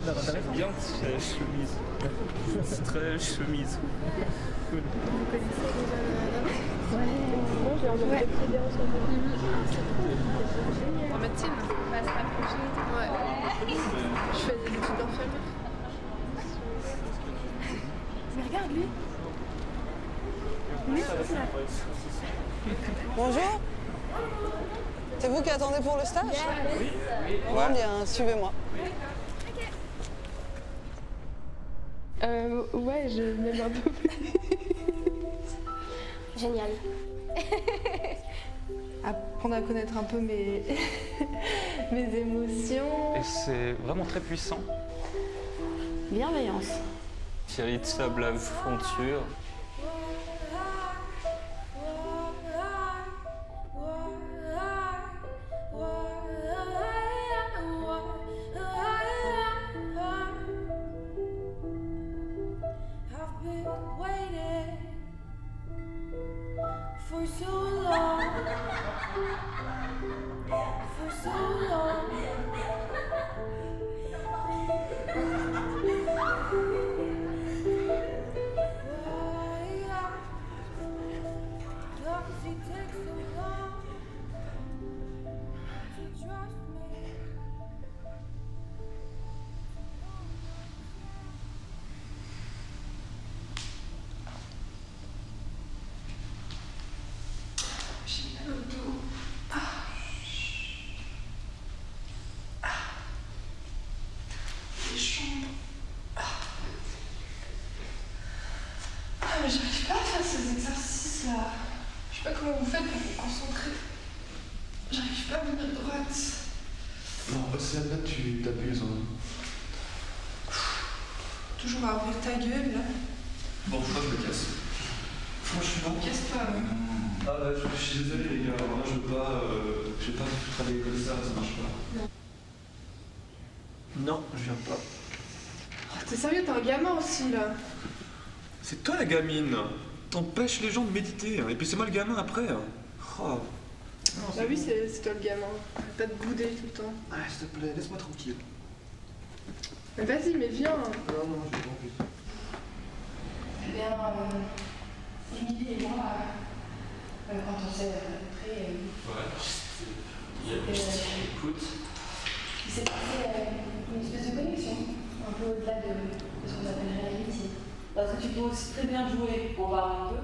J'aime bien cette chemise. C'est très chemise. Cool. Vous connaissez déjà là-bas? Moi j'ai envie de bien ensemble. En médecine? Bah c'est pas projet. Ouais. Je fais des études d'infirmière. Mais regarde lui. Lui, c'est là. Bonjour. C'est vous qui attendez pour le stage? Oui. Bon, bien, suivez-moi. Ouais, je m'aime un peu plus. Génial. Apprendre à connaître un peu mes, mes émotions. Et c'est vraiment très puissant. Bienveillance. Véritable aventure. For so long, for so long. Why does it take so long to trust me? Mais j'arrive pas à faire ces exercices-là. Je sais pas comment vous faites pour vous concentrer. J'arrive pas à me mettre droite. Non, c'est là tu t'abuses. Hein. Toujours à ouvrir ta gueule, là. Bon, moi je me casse. Franchement. Casse pas, hein. Ah, je suis désolé les gars, moi je veux pas travailler comme ça marche pas. Non, je viens pas. Oh, t'es sérieux, t'es un gamin aussi, là. C'est toi la gamine. T'empêches les gens de méditer, hein. Et puis c'est moi le gamin après. Hein. Oh. Bah oui, c'est toi le gamin. Arrête pas de bouder tout le temps. Ah, s'il te plaît, laisse-moi tranquille. Mais vas-y, mais viens. Non, je vais pas plus. Eh bien, Émilie et moi, quand on s'est rencontrés, Écoute. il s'est passé une espèce de connexion, un peu au-delà de ce qu'on appellerait l'amitié. Parce que tu peux aussi très bien jouer en parlant peu,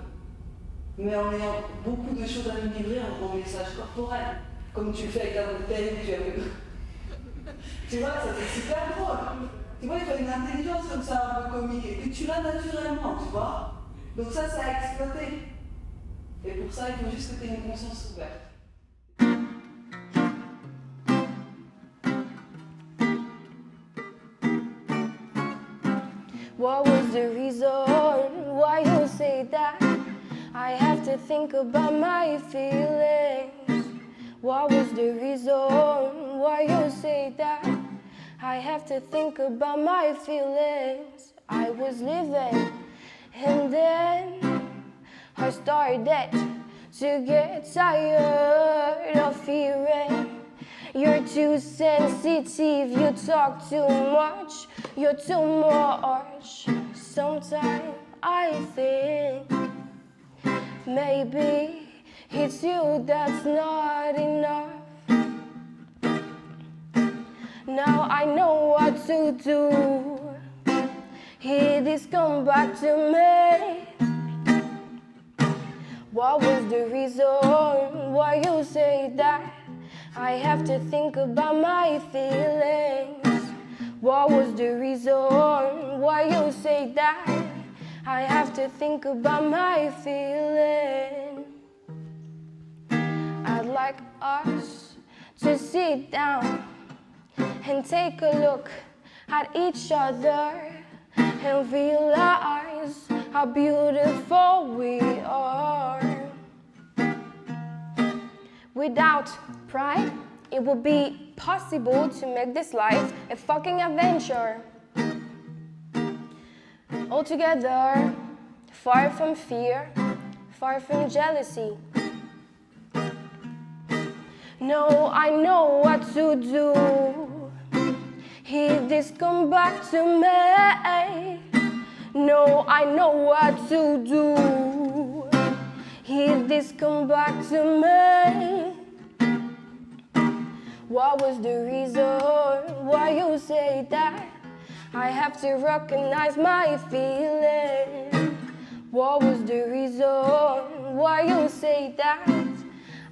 mais en ayant beaucoup de choses à nous livrer en message corporel. Comme tu le fais avec ta bouteille, tu as fait. Tu vois, ça c'est super drôle. Tu vois, il faut une intelligence comme ça, un peu comique, et que tu l'as naturellement, tu vois. Donc ça, c'est à exploiter. Et pour ça, il faut juste que tu aies une conscience ouverte. What was the reason why you say that? I have to think about my feelings. What was the reason why you say that? I have to think about my feelings. I was living and then I started to get tired of hearing you're too sensitive, you talk too much, you're too much. Sometimes I think maybe it's you that's not enough. Now I know what to do. Hear this come back to me. What was the reason why you say that? I have to think about my feelings. What was the reason why you say that? I have to think about my feelings. I'd like us to sit down and take a look at each other and realize how beautiful we are. Without pride, it would be possible to make this life a fucking adventure. All together, far from fear, far from jealousy. No, I know what to do. He just come back to me. No, I know what to do. He just come back to me. What was the reason why you say that? I have to recognize my feelings. What was the reason why you say that?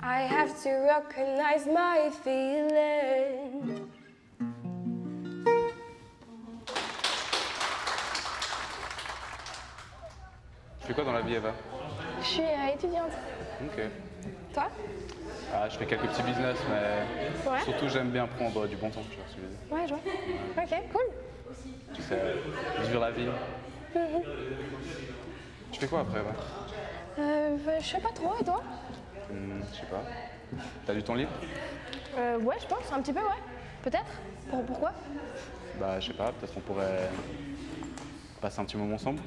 I have to recognize my feelings. Tu fais quoi dans la vie, Eva? Je suis étudiante. Ok. Toi? Ah, je fais quelques petits business, mais Ouais. surtout j'aime bien prendre du bon temps, tu vois ce que je veux dire. Ouais, je vois. Ok, cool. Tu sais, vivre la vie. Tu fais quoi après, Eva? Je sais pas trop, et toi? Je sais pas. T'as du temps libre? Ouais, je pense, un petit peu, ouais. Peut-être? Pourquoi? Bah, je sais pas, peut-être qu'on pourrait passer un petit moment ensemble.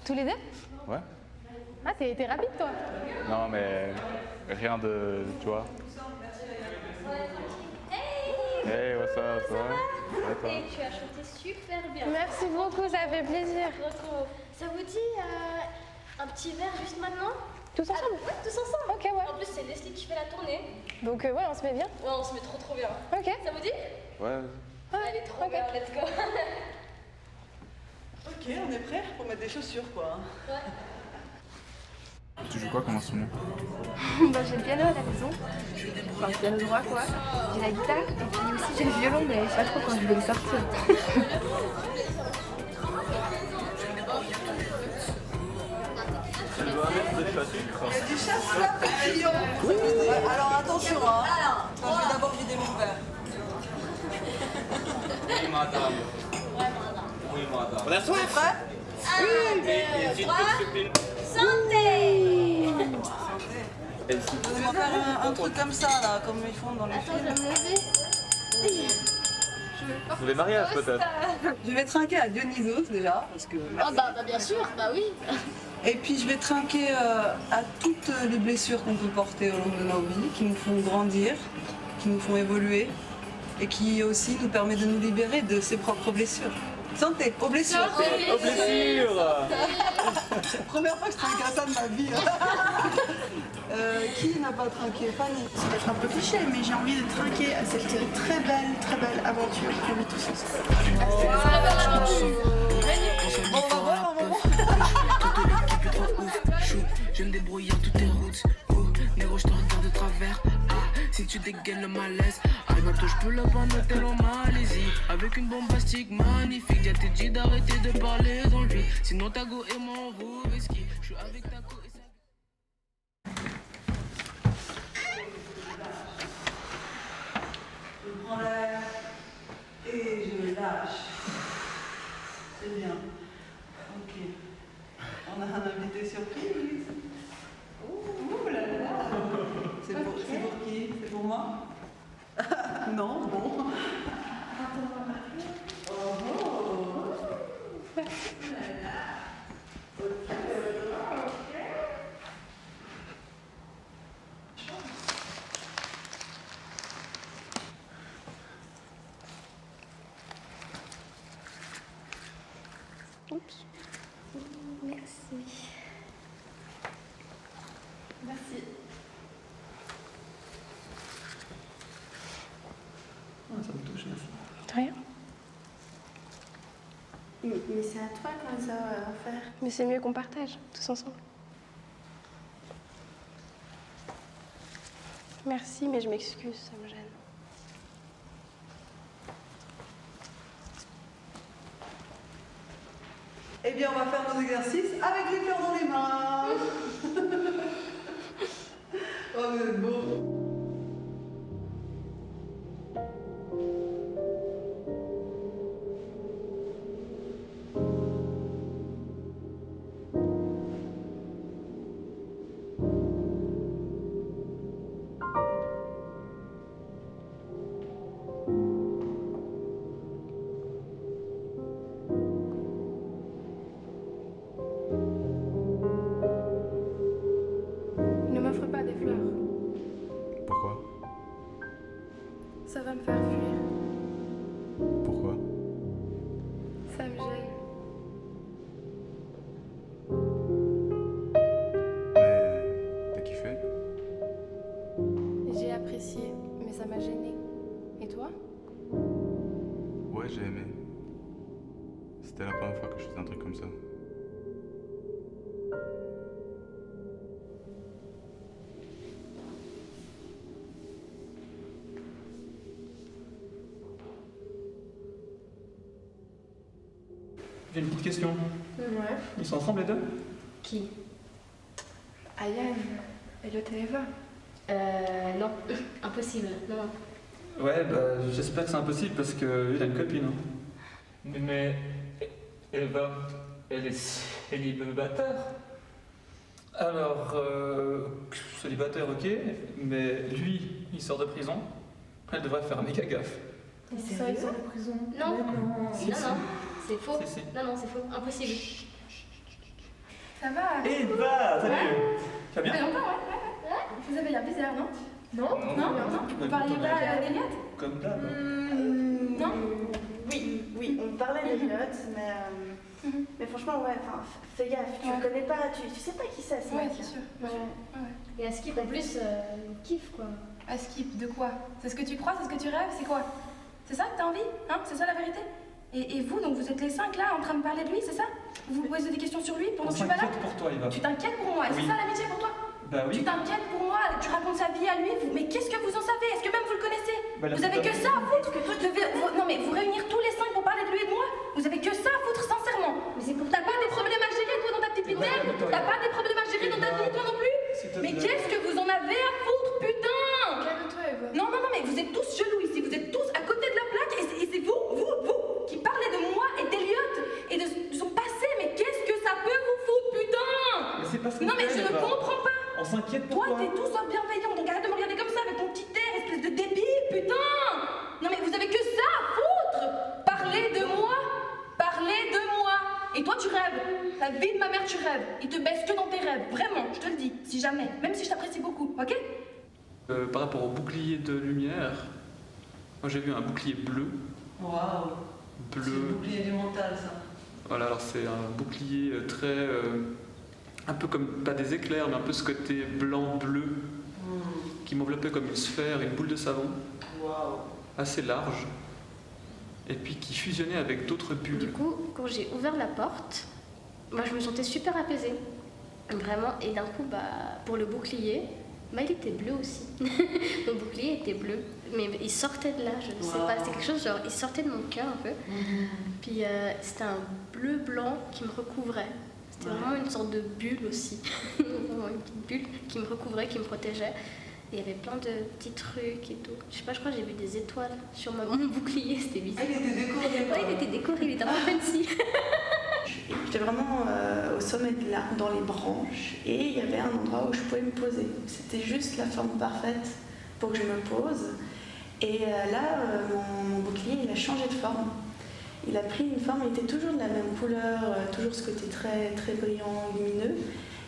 Tous les deux? Ouais? Ah, t'es rapide, toi. Non, mais rien de, tu vois. Hey, what's up, ça va? Ouais, toi? Et tu as chanté super bien. Merci beaucoup, ça fait plaisir. Ça vous dit un petit verre juste maintenant? Tous ensemble? Ouais, tous ensemble. Ok, ouais. En plus, c'est Leslie qui fait la tournée. Donc, ouais, on se met bien. Ouais, on se met trop bien. Ok. Ça vous dit? Ouais. Allez, trop bien, let's go. Ok, on est prêts pour mettre des chaussures, quoi. Tu joues quoi comme instrument? Bah, j'ai le piano à la maison, enfin le piano droit quoi, j'ai la guitare et puis aussi j'ai le violon mais je sais pas trop quand je vais le sortir. Et du chasse Oui. Alors attention, hein. Je vais d'abord vider mon verre. Oui, madame. Oui, madame. On a soin, frère? 1, 2, 3, santé! On va faire un truc comme ça, là, comme ils font dans les films. Pour les mariages, peut-être? Je vais trinquer à Dionysos, déjà, parce que... Oh, bah bien sûr, bah oui. Et puis je vais trinquer à toutes les blessures qu'on peut porter au long de nos vies, qui nous font grandir, qui nous font évoluer, et qui aussi nous permet de nous libérer de ses propres blessures. Santé, aux blessures! Aux blessures! C'est la première fois que je trinque à ça de ma vie. Qui n'a pas trinqué? Fanny? Ça va être un peu cliché, mais j'ai envie de trinquer à cette très belle aventure qu'on vit tous ensemble. Bon, on va voir un moment. Toute l'équipe est trop ouf, chou. Je me débrouille en toutes tes routes. Oh, négro, je te regarde de travers. Ah, si tu dégaines le malaise. Ah, bientôt, je peux le vendre un hôtel en Malaisie. Avec une bombastique magnifique. Déjà, t'es dit d'arrêter de parler dans le vide. Sinon, ta go et moi, on vous whisky. Je suis avec ta go et ça. Je prends l'air et je lâche. C'est bien. Ok. On a un invité surprise. Ouh là là. C'est pour qui? C'est pour moi? Non, bon. Oups. Merci. Merci. Ça me touche, merci. Rien. Mais c'est à toi qu'on les a offerts. Mais c'est mieux qu'on partage, tous ensemble. Merci, mais je m'excuse, ça me gêne. Eh bien, on va faire nos exercices avec les fleurs dans les mains. Oh, vous êtes beau. Ne m'offre pas des fleurs. Ça va me faire fuir. Pourquoi? Ça me gêne. Mais t'as kiffé? J'ai apprécié, mais ça m'a gênée. Et toi? Ouais, j'ai aimé. C'était la première fois que je faisais un truc comme ça. J'ai une petite question. Ouais. Ils sont ensemble les deux? Qui? Ayane, Elliot et Eva. Non, impossible. Non. Ouais, bah j'espère que c'est impossible parce que il a une copine. Hein. Mais Eva, elle est célibataire. Alors, célibataire, ok, mais lui, il sort de prison. Elle devrait faire méga gaffe. Ça, ils sont en prison. Non, non, Si, si. c'est faux. Si, si. Non, c'est faux. Impossible. Ça va? Eva, salut. Tu vas bien? Ça fait longtemps, ouais. Vous avez l'air bizarre, non? Non. Non. Vous parliez pas d'Elliot? Comme d'hab. Non? Oui, on parlait d'Elliot, mais franchement, ouais, enfin, fais gaffe, tu le connais pas, tu sais pas qui c'est, ce Ouais, mec. c'est sûr. Et à Skip, en plus, il kiffe, quoi. À Skip, de quoi? C'est ce que tu crois? C'est ce que tu rêves? C'est quoi? C'est ça que t'as envie? Hein? C'est ça la vérité? Et vous, donc vous êtes les 5 là en train de parler de lui, c'est ça? Vous posez des questions sur lui pendant On que je suis pas là? s'inquiète pour toi, Eva. Tu t'inquiètes pour moi? Oui. C'est ça l'amitié pour toi? Bah oui. Tu t'inquiètes pour moi? Tu racontes sa vie à lui? Mais qu'est-ce que vous en savez? Est-ce que même vous le connaissez? Bah, Vous avez que ça à foutre? Non mais vous réunir tous les 5 pour parler de lui et de moi? Vous avez que ça à foutre, sincèrement? Mais c'est pour... T'as pas des problèmes à gérer toi dans ta petite vie de merde? T'as pas des problèmes à gérer dans ta vie toi non plus? Mais qu'est-ce que vous en avez à foutre, putain? Calme-toi, Eva. Non, mais vous êtes tous chelous ici, vous êtes tous à côté de la plaque et c'est vous, qui parlez de moi et d'Elliot et de son passé, mais qu'est-ce que ça peut vous foutre, putain? Mais c'est pas ce qu'on Non, mais fait, je ne Eva. comprends pas. On s'inquiète pour Toi, toi. t'es tout sauf bienveillant, donc arrête de me regarder comme ça avec ton petit air, espèce de débile, putain! Non, mais vous avez que ça à foutre! Parlez de moi! Parlez de moi! Et toi, tu rêves! La vie de ma mère, tu rêves! Il te baisse que dans tes rêves, vraiment, je te le dis, si jamais, même si je t'apprécie beaucoup, ok? Par rapport au bouclier de lumière, moi j'ai vu un bouclier bleu. Waouh. C'est le Bleu. bouclier du mental, ça. Voilà, alors c'est un bouclier très. Un peu comme, pas des éclairs, mais un peu ce côté blanc-bleu qui m'enveloppait comme une sphère, une boule de savon, Waouh. assez large, et puis qui fusionnait avec d'autres bulles. Du coup, quand j'ai ouvert la porte, moi je me sentais super apaisée. Vraiment. Et d'un coup, pour le bouclier, il était bleu aussi. Mon bouclier était bleu. Mais il sortait de là, je ne sais pas. C'était quelque chose, genre, il sortait de mon cœur un peu. Puis c'était un bleu-blanc qui me recouvrait. C'était vraiment une sorte de bulle aussi. Vraiment une petite bulle qui me recouvrait, qui me protégeait. Et il y avait plein de petits trucs et tout. Je sais pas, je crois que j'ai vu des étoiles sur mon bouclier, c'était bizarre. Ah, il était décoré. Ouais, il était décoré, il était un peu fancy. J'étais vraiment au sommet de l'arbre, dans les branches, et il y avait un endroit où je pouvais me poser. C'était juste la forme parfaite pour que je me pose. Et là, mon bouclier, il a changé de forme. Il a pris une forme, il était toujours de la même couleur, toujours ce côté très, très brillant, lumineux,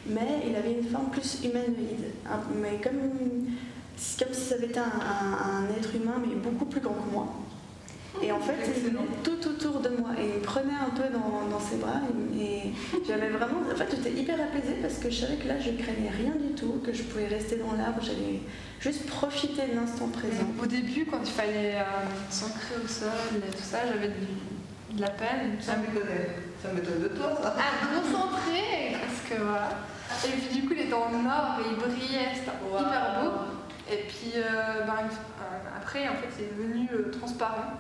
mais il avait une forme plus humanoïde. Mais comme si ça avait été un être humain, mais beaucoup plus grand que moi. Et en fait, il venait tout autour de moi et il me prenait un peu dans ses bras. Et j'avais vraiment. En fait, j'étais hyper apaisée parce que je savais que là, je craignais rien du tout, que je pouvais rester dans l'arbre, j'allais juste profiter de l'instant présent. Au début, quand il fallait s'ancrer au sol et tout ça, j'avais de la peine. Ça m'étonne de toi, ça. À me concentrer, parce que voilà. Et puis du coup, il était en or et il brillait, c'était hyper beau. Et puis après, en fait, c'est devenu transparent.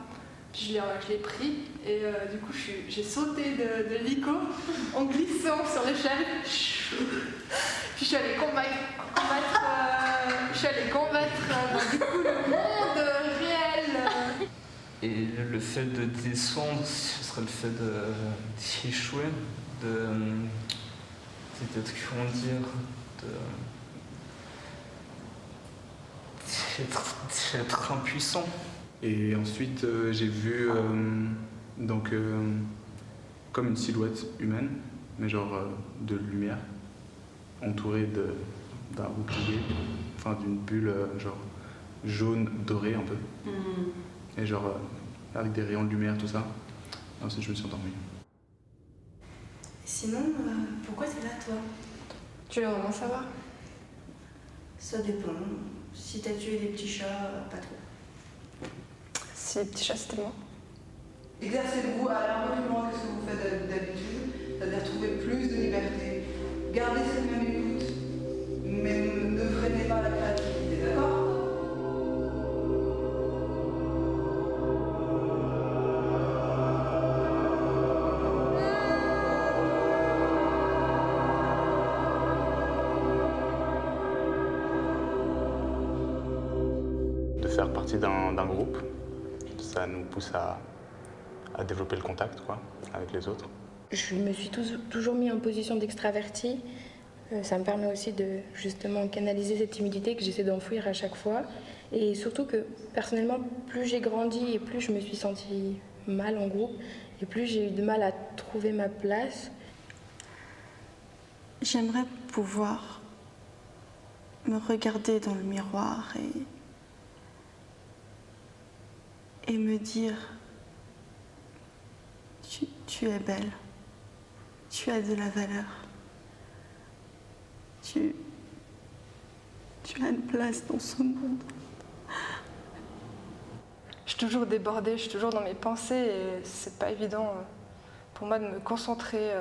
Puis je l'ai pris et du coup, j'ai sauté de l'ICO en glissant sur l'échelle. Puis je suis allée combattre du coup, le monde réel. Et le fait de descendre, ce serait le fait d'échouer, comment dire, d'être impuissant. Et ensuite, j'ai vu comme une silhouette humaine, mais genre de lumière, entourée d'un bouclier, enfin d'une bulle genre jaune doré un peu. Et genre avec des rayons de lumière, tout ça. Et ensuite je me suis endormi. Sinon, pourquoi t'es là, toi? Tu veux vraiment savoir? Ça dépend. Si t'as tué des petits chats, pas trop. Si les petits chats c'était moi. Exercez-vous à aller un peu plus loin que ce que vous faites d'habitude, c'est-à-dire trouver plus de liberté. Gardez cette même écoute, mais ne freinez pas la créativité, d'accord? De faire partie d'un groupe, ça nous pousse à développer le contact quoi, avec les autres. Je me suis toujours mis en position d'extraverti. Ça me permet aussi de justement canaliser cette timidité que j'essaie d'enfouir à chaque fois. Et surtout que personnellement, plus j'ai grandi et plus je me suis sentie mal en groupe, et plus j'ai eu de mal à trouver ma place. J'aimerais pouvoir me regarder dans le miroir et me dire tu es belle, tu as de la valeur, tu as une place dans ce monde. Je suis toujours débordée, je suis toujours dans mes pensées et c'est pas évident pour moi de me concentrer.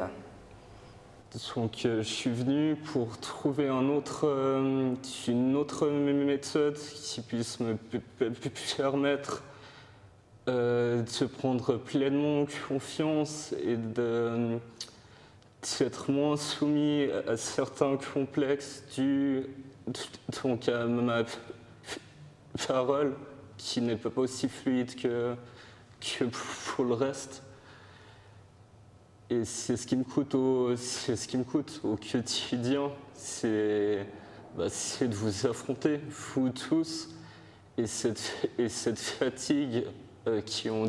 Donc je suis venu pour trouver une autre méthode qui puisse me permettre de prendre pleinement confiance et d'être moins soumis à certains complexes dus donc à ma parole qui n'est pas aussi fluide que pour le reste. Et c'est ce qui me coûte au quotidien, c'est de vous affronter, vous tous, et cette fatigue qui en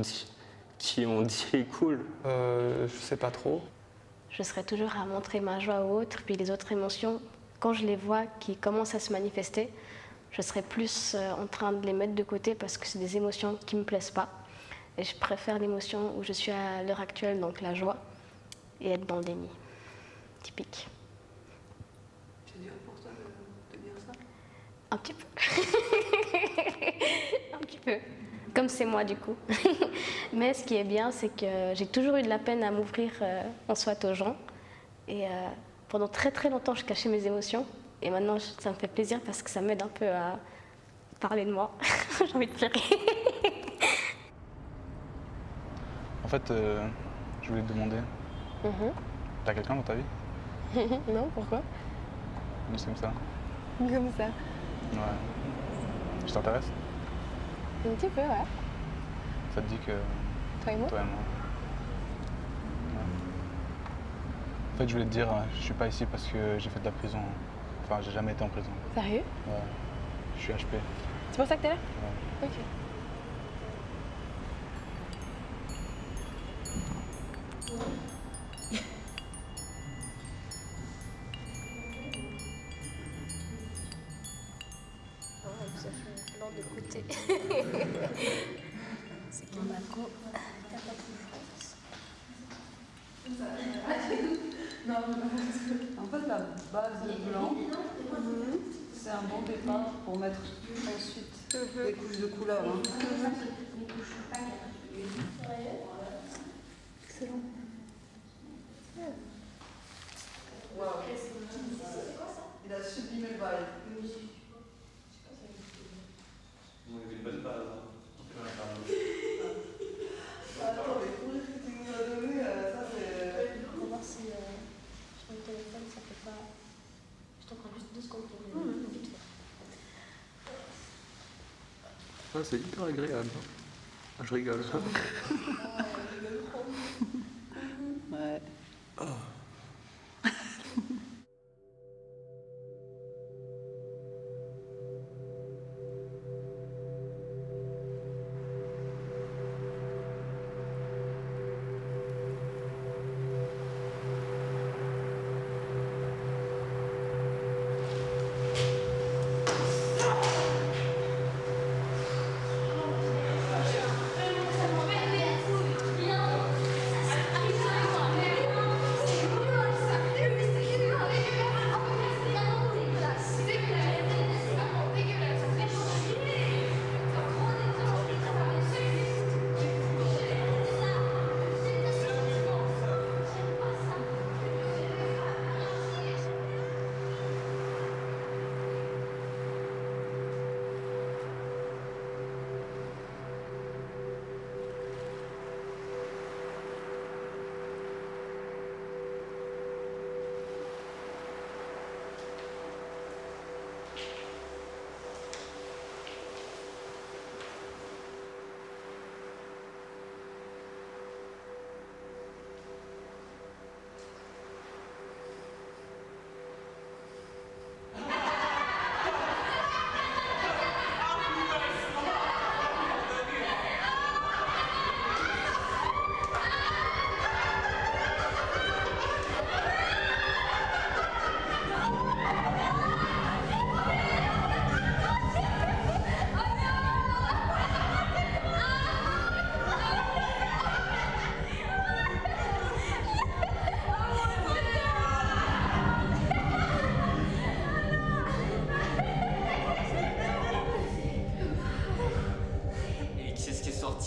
découle. Je sais pas trop. Je serai toujours à montrer ma joie aux autres, puis les autres émotions, quand je les vois qui commencent à se manifester, je serai plus en train de les mettre de côté parce que c'est des émotions qui me plaisent pas. Et je préfère l'émotion où je suis à l'heure actuelle, donc la joie, et être dans le déni. Typique. C'est dur pour toi de dire ça? Un petit peu. Un petit peu. Comme c'est moi du coup. Mais ce qui est bien, c'est que j'ai toujours eu de la peine à m'ouvrir en soit aux gens. Et pendant très très longtemps, je cachais mes émotions. Et maintenant, ça me fait plaisir parce que ça m'aide un peu à parler de moi. J'ai envie de pleurer. En fait, je voulais te demander, t'as quelqu'un dans ta vie? Non, pourquoi? Juste comme ça. Comme ça. Ouais. Je t'intéresse? Un petit peu, ouais. Ça te dit que... Toi et moi? Toi et moi. Ouais. En fait, je voulais te dire, je suis pas ici parce que j'ai fait de la prison. Enfin, j'ai jamais été en prison. Sérieux? Ouais. Je suis HP. C'est pour ça que t'es là? Ouais. Ok. Ça fait blanc de côté. C'est qu'il m'a go. En fait, la base de blanc, c'est un bon départ pour mettre ensuite des couches de couleur. Excellent. Wow. Il a sublimé le bail. Une bonne base. Attends, les couleurs que tu nous as données, ça c'est... Pour voir si sur le téléphone ça fait pas. Je t'en prends juste 2 secondes pour vite fait. Ah, c'est hyper agréable. Ah, je rigole. Ouais.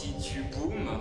si tu boomes.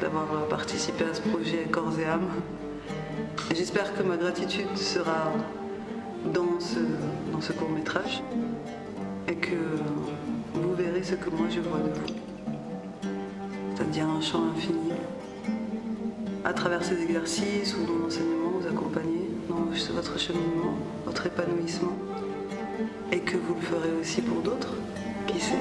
D'avoir participé à ce projet corps et âme. Et j'espère que ma gratitude sera dans ce court-métrage et que vous verrez ce que moi je vois de vous. C'est-à-dire un champ infini. À travers ces exercices ou dans l'enseignement, vous accompagner dans votre cheminement, votre épanouissement et que vous le ferez aussi pour d'autres, qui sait.